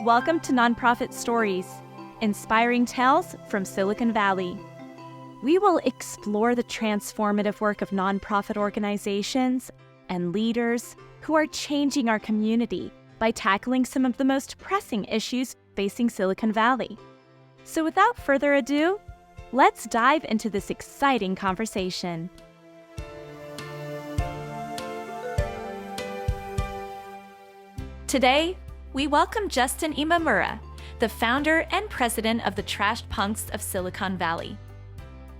Welcome to Nonprofit Stories, inspiring tales from Silicon Valley. We will explore the transformative work of nonprofit organizations and leaders who are changing our community by tackling some of the most pressing issues facing Silicon Valley. So without further ado, let's dive into this exciting conversation. Today, we welcome Justin Imamura, the founder and president of the Trash Punks of Silicon Valley.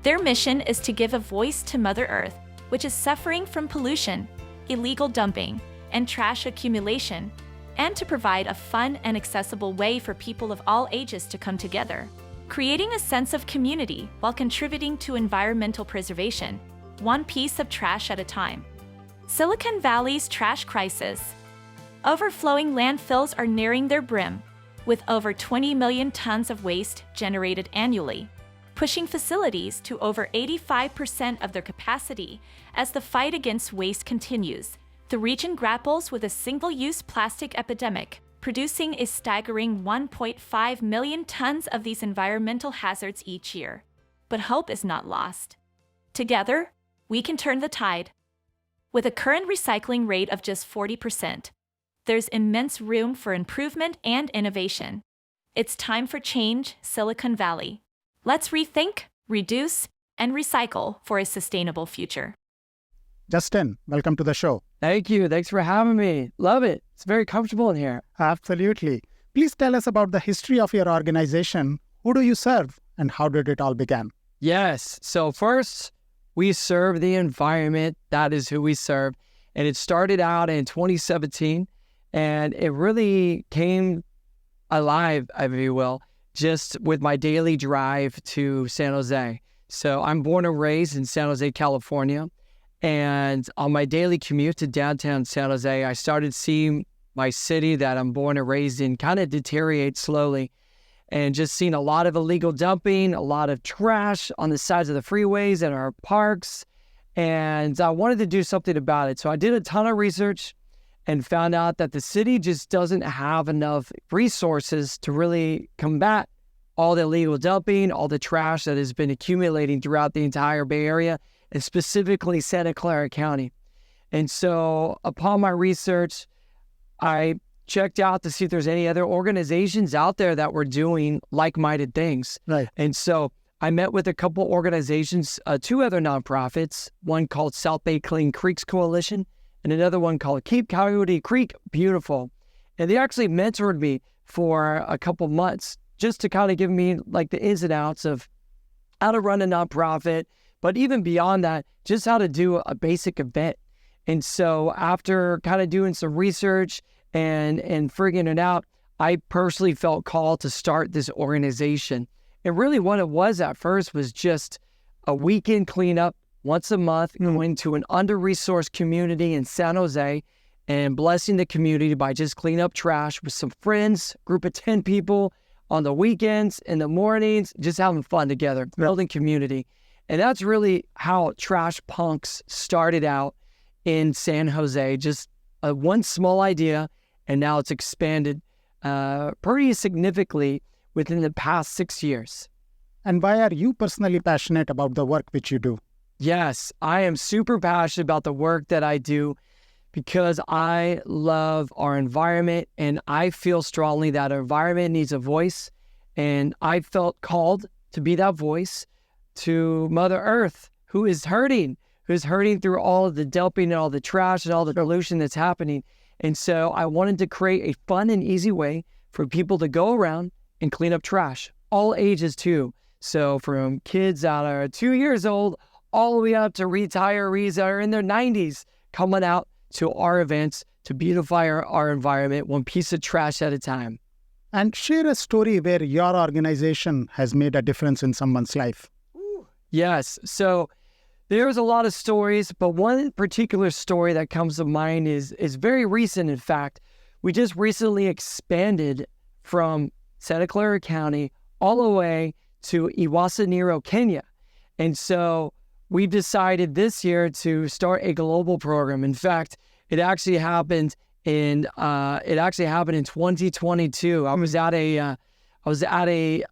Their mission is to give a voice to Mother Earth, which is suffering from pollution, illegal dumping, and trash accumulation, and to provide a fun and accessible way for people of all ages to come together, creating a sense of community while contributing to environmental preservation, one piece of trash at a time. Silicon Valley's trash crisis. Overflowing landfills are nearing their brim, with over 20 million tons of waste generated annually, pushing facilities to over 85% of their capacity as the fight against waste continues. The region grapples with a single-use plastic epidemic, producing a staggering 1.5 million tons of these environmental hazards each year. But hope is not lost. Together, we can turn the tide. With a current recycling rate of just 40%, there's immense room for improvement and innovation. It's time for change, Silicon Valley. Let's rethink, reduce, and recycle for a sustainable future. Justin, welcome to the show. Thank you. Thanks for having me. Love it. It's very comfortable in here. Absolutely. Please tell us about the history of your organization. Who do you serve and how did it all begin? Yes. So first, we serve the environment. That is who we serve. And it started out in 2017. And it really came alive, if you will, just with my daily drive to San Jose. So I'm born and raised in San Jose, California. And on my daily commute to downtown San Jose, I started seeing my city that I'm born and raised in kind of deteriorate slowly. And just seeing a lot of illegal dumping, a lot of trash on the sides of the freeways and our parks. And I wanted to do something about it. So I did a ton of research and found out that the city just doesn't have enough resources to really combat all the illegal dumping, all the trash that has been accumulating throughout the entire Bay Area, and specifically Santa Clara County. And so upon my research, I checked out to see if there's any other organizations out there that were doing like-minded things. Right. And so I met with a couple organizations, two other nonprofits, one called South Bay Clean Creeks Coalition, and another one called Keep Coyote Creek Beautiful. And they actually mentored me for a couple months just to kind of give me like the ins and outs of how to run a nonprofit, but even beyond that, just how to do a basic event. And so after kind of doing some research and figuring it out, I personally felt called to start this organization. And really what it was at first was just a weekend cleanup once a month, going to an under-resourced community in San Jose and blessing the community by just cleaning up trash with some friends, group of 10 people on the weekends, in the mornings, just having fun together, building community. And that's really how Trash Punks started out in San Jose, just one small idea, and now it's expanded pretty significantly within the past 6 years. And why are you personally passionate about the work which you do? Yes, I am super passionate about the work that I do because I love our environment and I feel strongly that our environment needs a voice. And I felt called to be that voice to Mother Earth, who is hurting through all of the dumping and all the trash and all the pollution that's happening. And so I wanted to create a fun and easy way for people to go around and clean up trash, all ages too. So from kids that are 2 years old, all the way up to retirees that are in their 90s coming out to our events to beautify our environment one piece of trash at a time. And share a story where your organization has made a difference in someone's life. Yes. So there's a lot of stories, but one particular story that comes to mind is very recent. In fact, we just recently expanded from Santa Clara County all the way to Iwasaniro, Kenya. And so we decided this year to start a global program. In fact, it actually happened and it actually happened in 2022. I was at a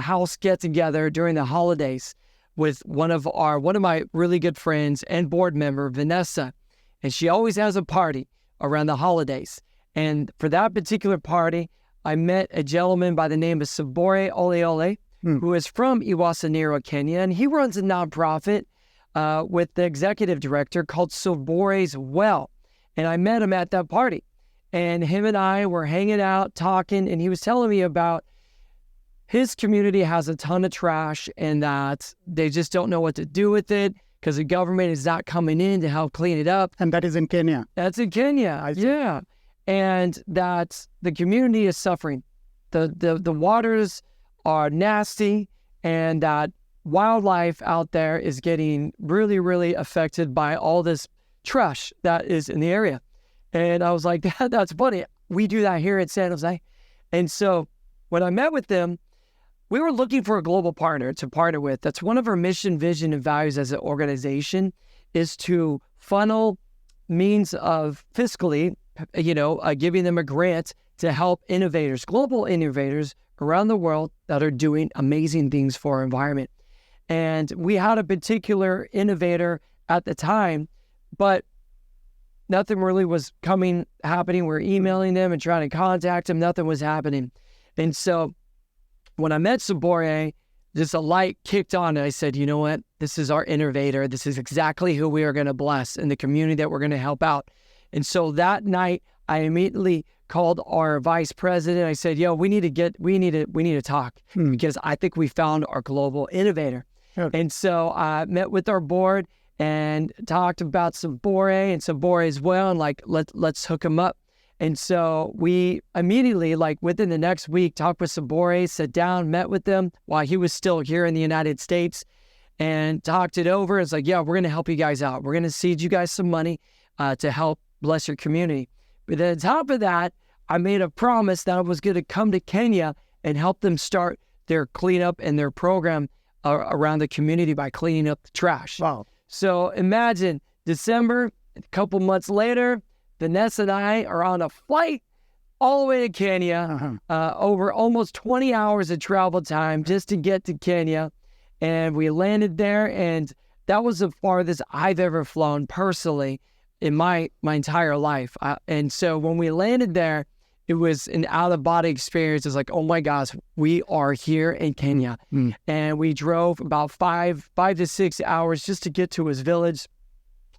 house get together during the holidays with one of my really good friends and board member, Vanessa, and she always has a party around the holidays. And for that particular party, I met a gentleman by the name of Sabore Oleole, who is from Iwasaniro, Kenya, and he runs a nonprofit with the executive director called Sabore's Well. And I met him at that party, and him and I were hanging out, talking, and he was telling me about his community has a ton of trash and that they just don't know what to do with it because the government is not coming in to help clean it up. And that is in Kenya. That's in Kenya, yeah. And that the community is suffering. The waters are nasty, and that wildlife out there is getting really, really affected by all this trash that is in the area. And I was like, that's funny. We do that here in San Jose. And so when I met with them, we were looking for a global partner to partner with. That's one of our mission, vision, and values as an organization, is to funnel means of fiscally, giving them a grant to help innovators, global innovators around the world that are doing amazing things for our environment. And we had a particular innovator at the time, but nothing really was happening. We're emailing them and trying to contact them. Nothing was happening. And so when I met Sabore, just a light kicked on, and I said, you know what? This is our innovator. This is exactly who we are going to bless in the community that we're going to help out. And so that night, I immediately called our vice president. I said, yo, we need to talk because I think we found our global innovator. Okay. And so I met with our board and talked about Sabore and Sabore as well, and like, let's hook him up. And so we immediately, like within the next week, talked with Sabore, sat down, met with them while he was still here in the United States, and talked it over. It's like, yeah, we're going to help you guys out. We're going to seed you guys some money to help bless your community. But then on top of that, I made a promise that I was going to come to Kenya and help them start their cleanup and their program around the community by cleaning up the trash. Wow. So imagine December, a couple months later, Vanessa and I are on a flight all the way to Kenya, over almost 20 hours of travel time just to get to Kenya. And we landed there, and that was the farthest I've ever flown personally in my entire life. And so when we landed there, it was an out-of-body experience. It's like, oh my gosh, we are here in Kenya. And we drove about 5 to 6 hours just to get to his village.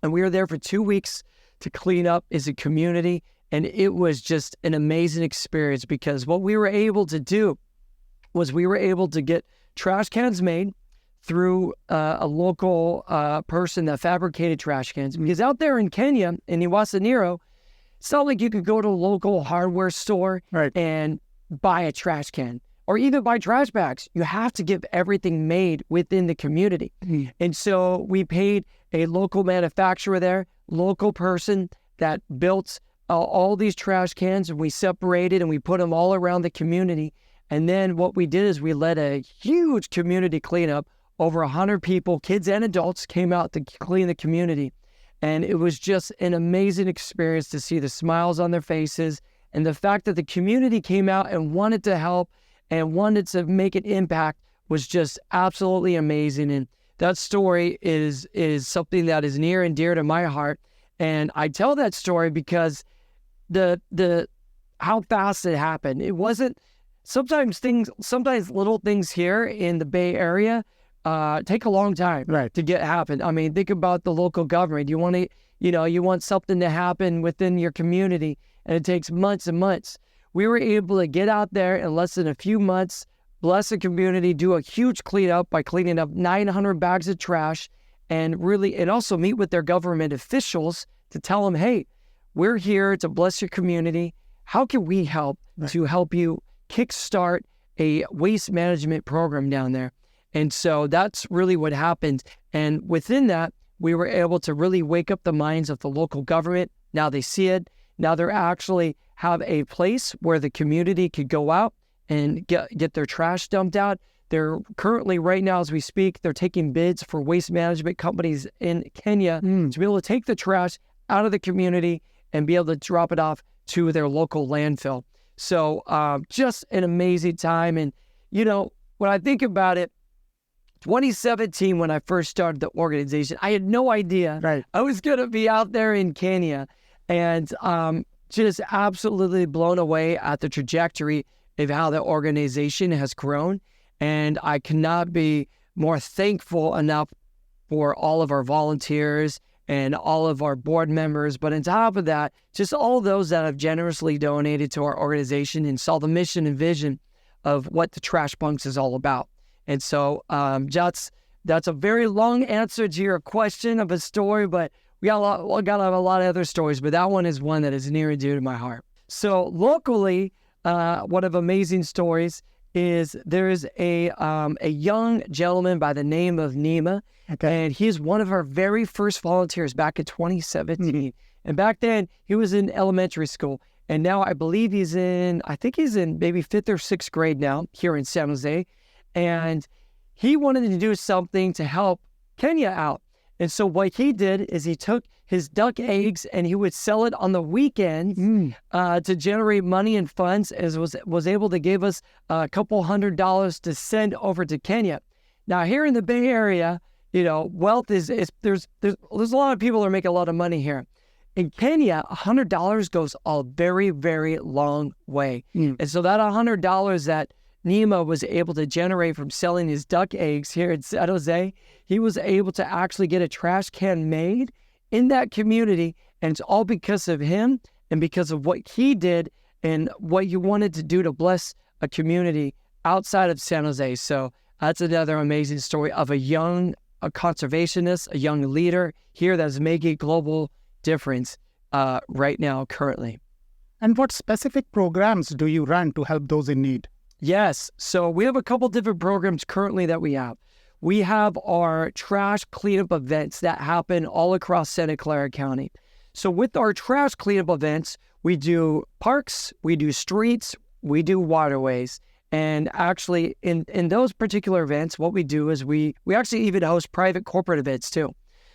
And we were there for 2 weeks to clean up as a community. And it was just an amazing experience because what we were able to do was we were able to get trash cans made through a local person that fabricated trash cans. Because out there in Kenya, in Iwasaniro, it's not like you could go to a local hardware store and buy a trash can or even buy trash bags. You have to get everything made within the community. And so we paid a local manufacturer there, local person that built all these trash cans, and we separated and we put them all around the community. And then what we did is we led a huge community cleanup. Over 100 people, kids and adults, came out to clean the community. And it was just an amazing experience to see the smiles on their faces and the fact that the community came out and wanted to help and wanted to make an impact was just absolutely amazing. And that story is something that is near and dear to my heart. And I tell that story because the how fast it happened. It wasn't sometimes little things here in the Bay Area take a long time to get happen. I mean, think about the local government. You want something to happen within your community, and it takes months and months. We were able to get out there in less than a few months, bless the community, do a huge cleanup by cleaning up 900 bags of trash, and also meet with their government officials to tell them, hey, we're here to bless your community. How can we help to help you kickstart a waste management program down there? And so that's really what happened. And within that, we were able to really wake up the minds of the local government. Now they see it. Now they're actually have a place where the community could go out and get their trash dumped out. They're currently, right now as we speak, they're taking bids for waste management companies in Kenya to be able to take the trash out of the community and be able to drop it off to their local landfill. So just an amazing time. And, when I think about it, 2017, when I first started the organization, I had no idea I was going to be out there in Kenya, and just absolutely blown away at the trajectory of how the organization has grown. And I cannot be more thankful enough for all of our volunteers and all of our board members. But on top of that, just all those that have generously donated to our organization and saw the mission and vision of what the Trash Punks is all about. And so that's a very long answer to your question of a story, but we got a lot of other stories, but that one is one that is near and dear to my heart. So locally, one of amazing stories is there's a young gentleman by the name of Nima, and he's one of our very first volunteers back in 2017. And back then, he was in elementary school, and now I believe he's in maybe 5th or 6th grade now here in San Jose. And he wanted to do something to help Kenya out. And so what he did is he took his duck eggs and he would sell it on the weekends to generate money and funds, as was able to give us a couple $100 to send over to Kenya. Now here in the Bay Area, wealth is there's a lot of people that are making a lot of money here. In Kenya, $100 goes a very, very long way. And so that $100 that Nima was able to generate from selling his duck eggs here in San Jose, he was able to actually get a trash can made in that community. And it's all because of him and because of what he did and what he wanted to do to bless a community outside of San Jose. So that's another amazing story of a conservationist, a young leader here that's making a global difference right now, currently. And what specific programs do you run to help those in need? Yes. So we have a couple different programs currently that we have. We have our trash cleanup events that happen all across Santa Clara County. So with our trash cleanup events, we do parks, we do streets, we do waterways. And actually in those particular events, what we do is we actually even host private corporate events too.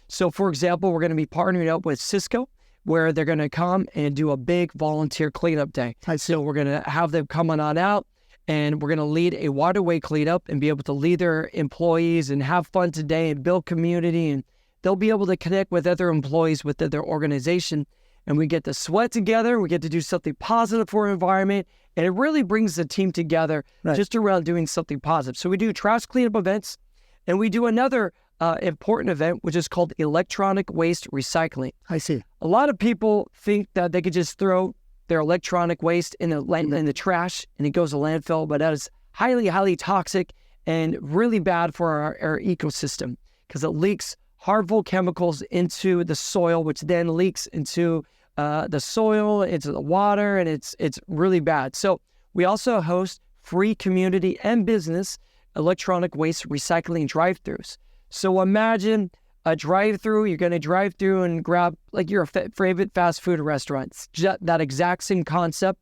So for example, we're going to be partnering up with Cisco, where they're going to come and do a big volunteer cleanup day. So we're going to have them coming on out, and we're going to lead a waterway cleanup and be able to lead their employees and have fun today and build community. And they'll be able to connect with other employees within their organization. And we get to sweat together. We get to do something positive for our environment. And it really brings the team together just around doing something positive. So we do trash cleanup events, and we do another important event, which is called electronic waste recycling. I see. A lot of people think that they could just throw their electronic waste in the trash and it goes to landfill, but that is highly, highly toxic and really bad for our ecosystem because it leaks harmful chemicals into the soil, which then leaks into the soil, into the water, and it's really bad. So we also host free community and business electronic waste recycling drive-thrus. So imagine a drive-through, you're going to drive through and grab like your favorite fast food restaurants. That exact same concept,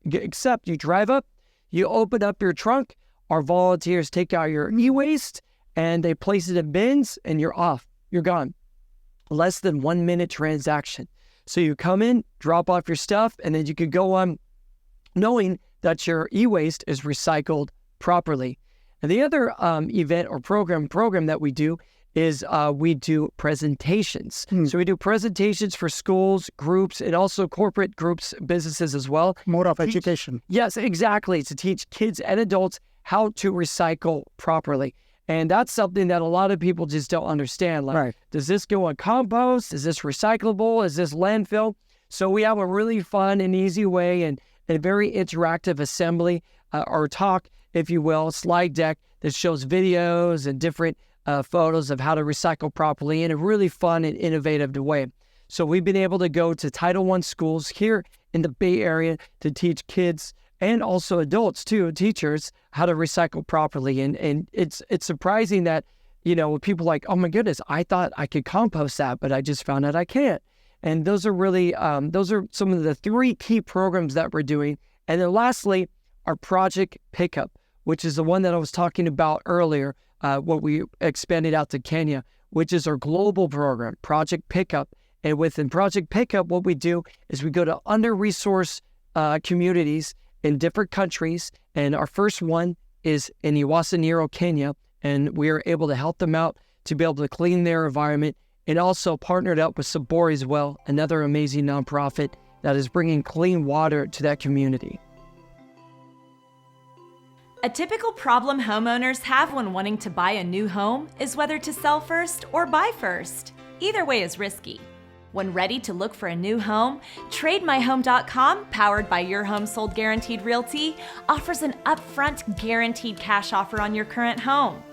except you drive up, you open up your trunk, our volunteers take out your e-waste and they place it in bins and you're off. You're gone. Less than 1 minute transaction. So you come in, drop off your stuff, and then you could go on knowing that your e-waste is recycled properly. And the other event or program that we do is we do presentations. So we do presentations for schools, groups, and also corporate groups, businesses as well. More of education. Yes, exactly. To teach kids and adults how to recycle properly. And that's something that a lot of people just don't understand. Like, does this go on compost? Is this recyclable? Is this landfill? So we have a really fun and easy way and a very interactive assembly or talk, if you will, slide deck that shows videos and different photos of how to recycle properly in a really fun and innovative way. So we've been able to go to Title I schools here in the Bay Area to teach kids and also adults too, teachers, how to recycle properly. And it's surprising that, people like, oh my goodness, I thought I could compost that, but I just found out I can't. And those are really, those are some of the 3 key programs that we're doing. And then lastly, our Project Pickup, which is the one that I was talking about earlier, what we expanded out to Kenya, which is our global program, Project Pickup. And within Project Pickup, what we do is we go to under-resourced communities in different countries. And our first one is in Iwasaniro, Kenya. And we are able to help them out to be able to clean their environment, and also partnered up with Sabori as well, another amazing nonprofit that is bringing clean water to that community. A typical problem homeowners have when wanting to buy a new home is whether to sell first or buy first. Either way is risky. When ready to look for a new home, TradeMyHome.com, powered by Your Home Sold Guaranteed Realty, offers an upfront guaranteed cash offer on your current home.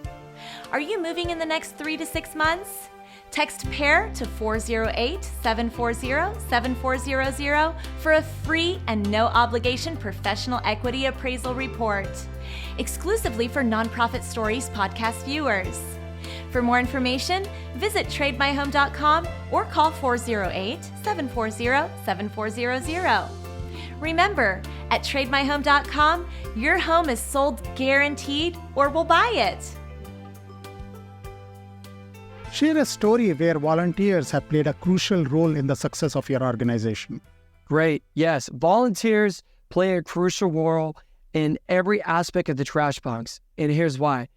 Are you moving in the next 3 to 6 months? Text PAIR to 408-740-7400 for a free and no obligation professional equity appraisal report, exclusively for Nonprofit Stories podcast viewers. For more information, visit TradeMyHome.com or call 408-740-7400. Remember, at TradeMyHome.com, your home is sold guaranteed or we'll buy it. Share a story where volunteers have played a crucial role in the success of your organization. Great. Yes. Volunteers play a crucial role in every aspect of the Trash Punks. And here's why.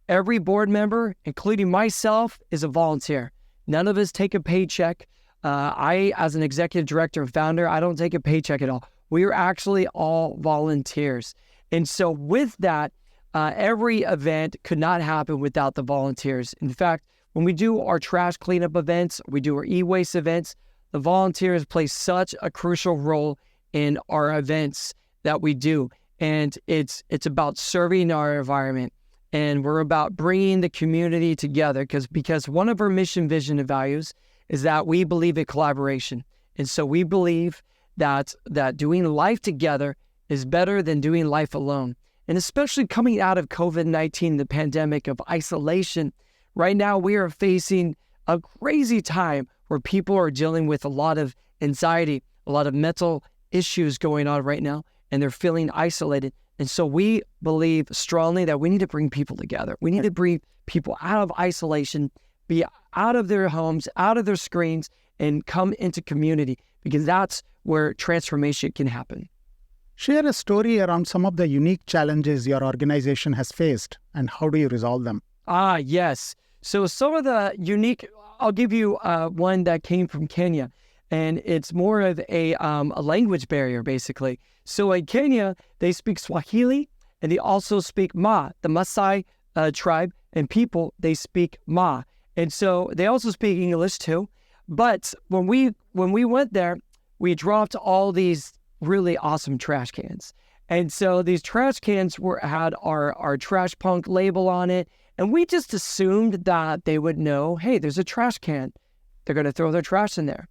Every board member, including myself, is a volunteer. None of us take a paycheck. I, as an executive director and founder, I don't take a paycheck at all. We are actually all volunteers. And so with that, every event could not happen without the volunteers. In fact, when we do our trash cleanup events, we do our e-waste events, the volunteers play such a crucial role in our events that we do. And it's about serving our environment. And we're about bringing the community together because one of our mission, vision, and values is that we believe in collaboration. And so we believe that doing life together is better than doing life alone. And especially coming out of COVID-19, the pandemic of isolation, right now we are facing a crazy time where people are dealing with a lot of anxiety, a lot of mental issues going on right now, and they're feeling isolated. And so we believe strongly that we need to bring people together. We need to bring people out of isolation, be out of their homes, out of their screens, and come into community, because that's where transformation can happen. Share a story around some of the unique challenges your organization has faced, and how do you resolve them? Yes. So some of the unique, I'll give you one that came from Kenya, and it's more of a language barrier, basically. So in Kenya, they speak Swahili, and they also speak Ma. The Maasai tribe and people, they speak Ma. And so they also speak English too. But when we went there, we dropped all these really awesome trash cans. And so these trash cans had our Trash Punk label on it. And we just assumed that they would know, hey, there's a trash can. They're going to throw their trash in there.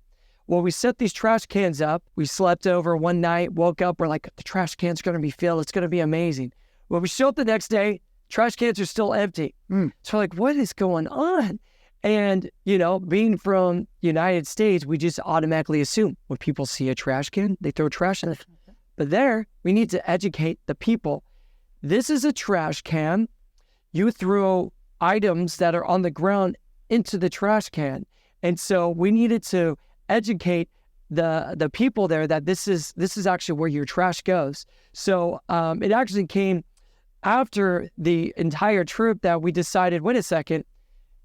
Well, we set these trash cans up. We slept over one night, woke up. We're like, the trash can's going to be filled. It's going to be amazing. When we show up the next day, trash cans are still empty. So we're like, what is going on? And, being from United States, we just automatically assume when people see a trash can, they throw trash in it. But there, we need to educate the people. This is a trash can. You throw items that are on the ground into the trash can. And so we needed to educate the people there that this is actually where your trash goes. So it actually came after the entire trip that we decided, wait a second,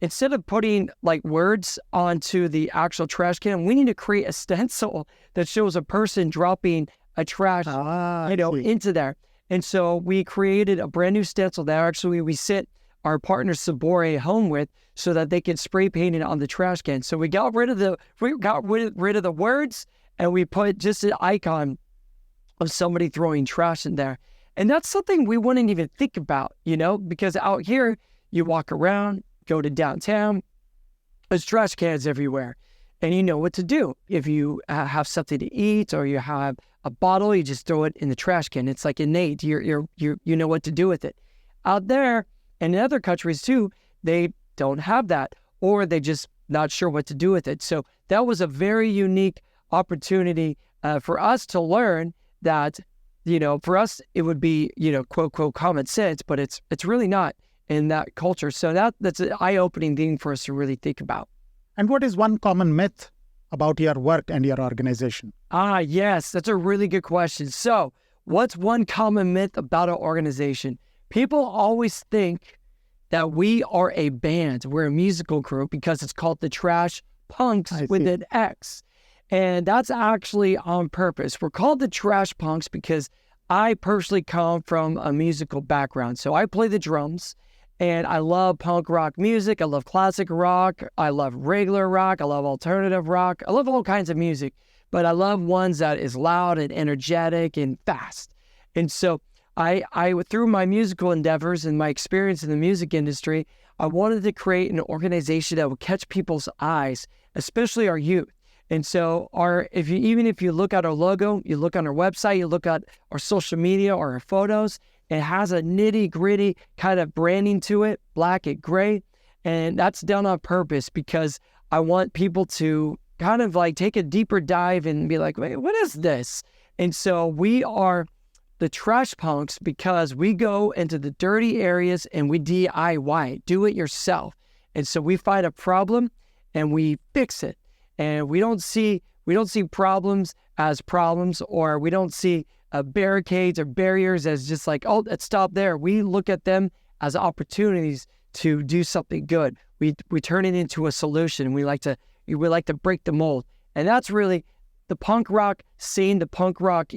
instead of putting like words onto the actual trash can, we need to create a stencil that shows a person dropping a trash into there. And so we created a brand new stencil that actually we sent our partner Sabori home with, so that they could spray paint it on the trash can. So we got rid of the words, and we put just an icon of somebody throwing trash in there. And that's something we wouldn't even think about, because out here you walk around, go to downtown, there's trash cans everywhere, and you know what to do. If you have something to eat or you have a bottle, you just throw it in the trash can. It's like innate. You know what to do with it. Out there and in other countries too, they don't have that, or they just not sure what to do with it. So that was a very unique opportunity for us to learn that, for us it would be, quote, quote, common sense, but it's really not in that culture. So that's an eye-opening thing for us to really think about. And what is one common myth about your work and your organization? Yes, that's a really good question. So, what's one common myth about our organization? People always think that we are a band. We're a musical group because it's called the Trash Punks with an X. And that's actually on purpose. We're called the Trash Punks because I personally come from a musical background. So I play the drums and I love punk rock music. I love classic rock. I love regular rock. I love alternative rock. I love all kinds of music, but I love ones that is loud and energetic and fast. And so I through my musical endeavors and my experience in the music industry, I wanted to create an organization that would catch people's eyes, especially our youth. And so even if you look at our logo, you look on our website, you look at our social media or our photos, it has a nitty-gritty kind of branding to it, black and gray. And that's done on purpose because I want people to kind of like take a deeper dive and be like, wait, what is this? And so we are the Trash Punks because we go into the dirty areas and we DIY, do it yourself. And so we find a problem and we fix it. And we don't see problems as problems, or we don't see barricades or barriers as just like, oh, let's stop there. We look at them as opportunities to do something good. We turn it into a solution. We like to break the mold. And that's really the punk rock scene, the punk rock,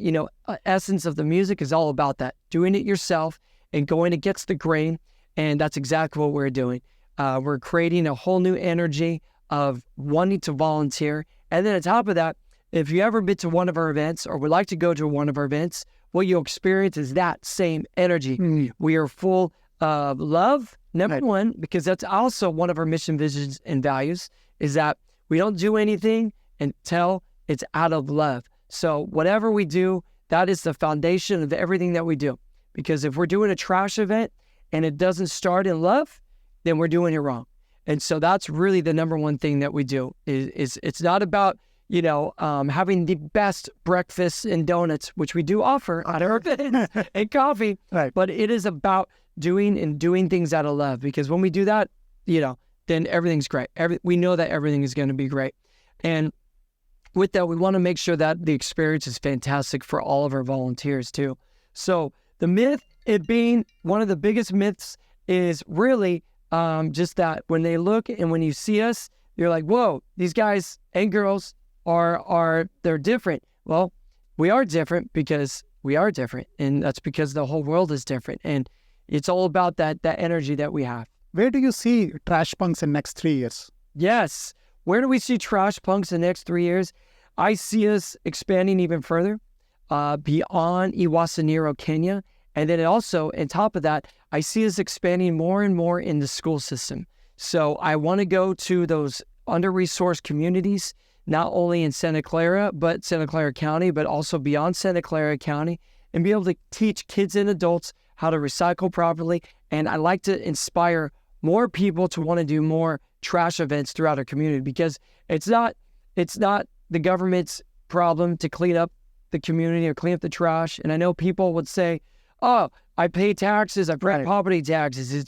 essence of the music is all about that. Doing it yourself and going against the grain. And that's exactly what we're doing. We're creating a whole new energy of wanting to volunteer. And then on top of that, if you ever been to one of our events or would like to go to one of our events, what you'll experience is that same energy. Mm-hmm. We are full of love, number one, because that's also one of our mission, visions, and values, is that we don't do anything until it's out of love. So whatever we do, that is the foundation of everything that we do. Because if we're doing a trash event and it doesn't start in love, then we're doing it wrong. And so that's really the number one thing that we do is it's not about, having the best breakfasts and donuts, which we do offer at our events, and coffee, but it is about doing things out of love. Because when we do that, then everything's great. We know that everything is going to be great. And with that, we want to make sure that the experience is fantastic for all of our volunteers too. So the myth, it being one of the biggest myths, is really just that when they look and when you see us, you're like, whoa, these guys and girls they're different. Well, we are different because we are different. And that's because the whole world is different. And it's all about that energy that we have. Where do you see Trash Punks in next 3 years? Yes. Where do we see Trash Punks in the next 3 years? I see us expanding even further beyond Iwasaniro, Kenya. And then also, on top of that, I see us expanding more and more in the school system. So I want to go to those under-resourced communities, not only in Santa Clara County, but also beyond Santa Clara County, and be able to teach kids and adults how to recycle properly. And I like to inspire more people to want to do more trash events throughout our community, because it's not the government's problem to clean up the community or clean up the trash. And I know people would say, oh, I pay taxes, I pay property taxes,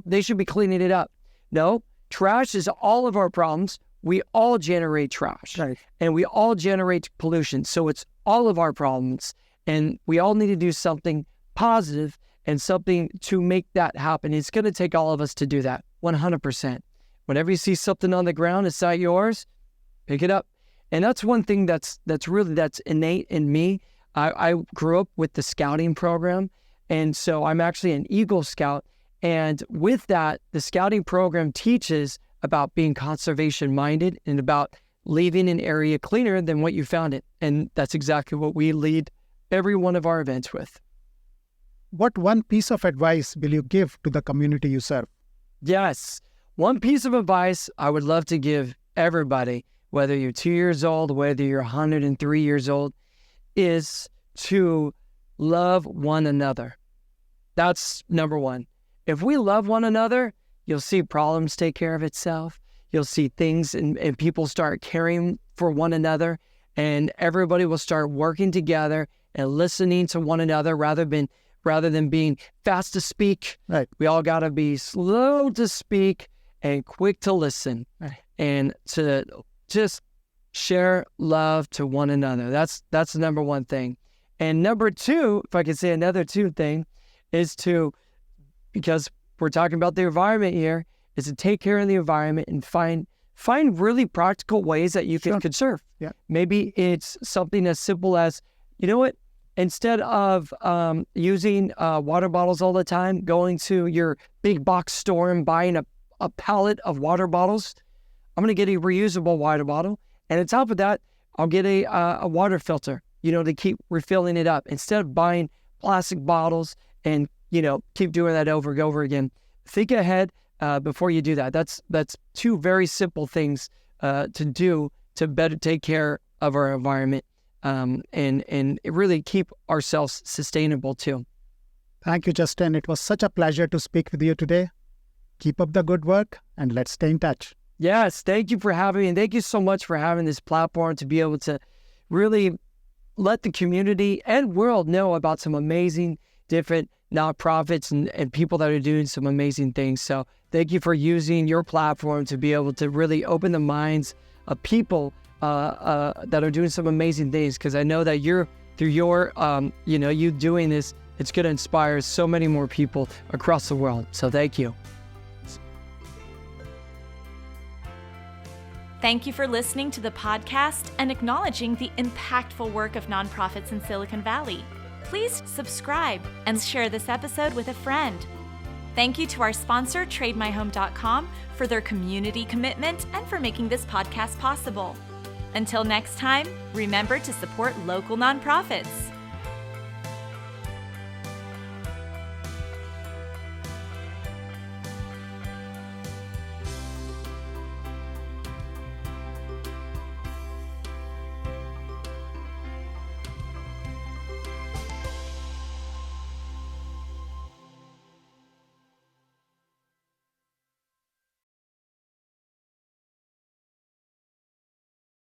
they should be cleaning it up. No, trash is all of our problems. We all generate trash and we all generate pollution. So it's all of our problems, and we all need to do something positive and something to make that happen. It's going to take all of us to do that 100%. Whenever you see something on the ground, it's not yours, pick it up. And that's one thing that's innate in me. I grew up with the scouting program, and so I'm actually an Eagle Scout. And with that, the scouting program teaches about being conservation-minded and about leaving an area cleaner than what you found it. And that's exactly what we lead every one of our events with. What one piece of advice will you give to the community you serve? Yes. One piece of advice I would love to give everybody, whether you're 2 years old, whether you're 103 years old, is to love one another. That's number one. If we love one another, you'll see problems take care of itself. You'll see things and people start caring for one another, and everybody will start working together and listening to one another rather than being fast to speak. Right. We all got to be slow to speak and quick to listen, and to just share love to one another. That's the number one thing. And number two, if I could say another two thing, is to, because we're talking about the environment here, is to take care of the environment and find really practical ways that you can conserve. Yeah. Maybe it's something as simple as, you know what, instead of using water bottles all the time, going to your big box store and buying a pallet of water bottles, I'm going to get a reusable water bottle. And on top of that, I'll get a water filter, to keep refilling it up. Instead of buying plastic bottles and, keep doing that over and over again. Think ahead before you do that. That's two very simple things to do to better take care of our environment and really keep ourselves sustainable too. Thank you, Justin. It was such a pleasure to speak with you today. Keep up the good work and let's stay in touch. Yes, thank you for having me. And thank you so much for having this platform to be able to really let the community and world know about some amazing different nonprofits and people that are doing some amazing things. So thank you for using your platform to be able to really open the minds of people that are doing some amazing things. Because I know that through your, you doing this, it's going to inspire so many more people across the world. So thank you. Thank you for listening to the podcast and acknowledging the impactful work of nonprofits in Silicon Valley. Please subscribe and share this episode with a friend. Thank you to our sponsor, TradeMyHome.com, for their community commitment and for making this podcast possible. Until next time, remember to support local nonprofits.